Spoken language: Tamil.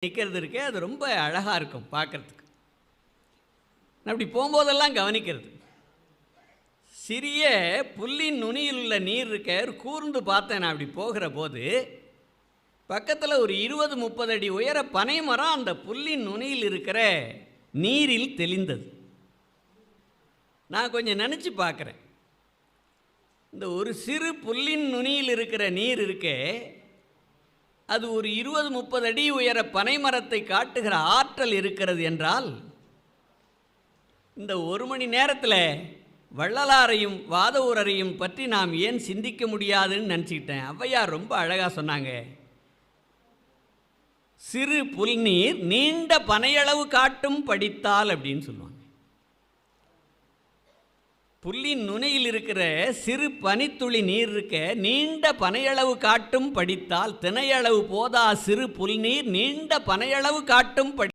நிற்கிறது இருக்கே, அது ரொம்ப அழகாக இருக்கும் பார்க்குறதுக்கு. நான் அப்படி போகும்போதெல்லாம் கவனிக்கிறது, சிறிய புல்லின் நுனியில் உள்ள நீர் இருக்க கூர்ந்து பார்த்தேன். நான் அப்படி போகிற போது பக்கத்தில் ஒரு 20-30 அடி உயர பனை மரம் அந்த புல்லின் நுனியில் இருக்கிற நீரில் தெளிந்தது. நான் கொஞ்சம் நினச்சி பார்க்குறேன், இந்த ஒரு சிறு புல்லின் நுனியில் இருக்கிற நீர் இருக்கே, அது ஒரு 20-30 அடி உயர பனை மரத்தை காட்டுகிற ஆற்றல் இருக்கிறது என்றால், இந்த ஒரு மணி நேரத்தில் வள்ளலாரையும் வாதவூரரையும் பற்றி நாம் ஏன் சிந்திக்க முடியாதுன்னு நினச்சிக்கிட்டேன். ஔவையார் ரொம்ப அழகாக சொன்னாங்க, சிறு புல்நீர் நீண்ட பனையளவு காட்டும் படித்தால் அப்படின்னு சொல்லுவாங்க. புல்லின் நுனியில் இருக்கிற சிறு பனித்துளி நீர் இருக்க நீண்ட பனையளவு காட்டும் படித்தால், தினையளவு போதா சிறு புல்நீர் நீண்ட பனையளவு காட்டும் படி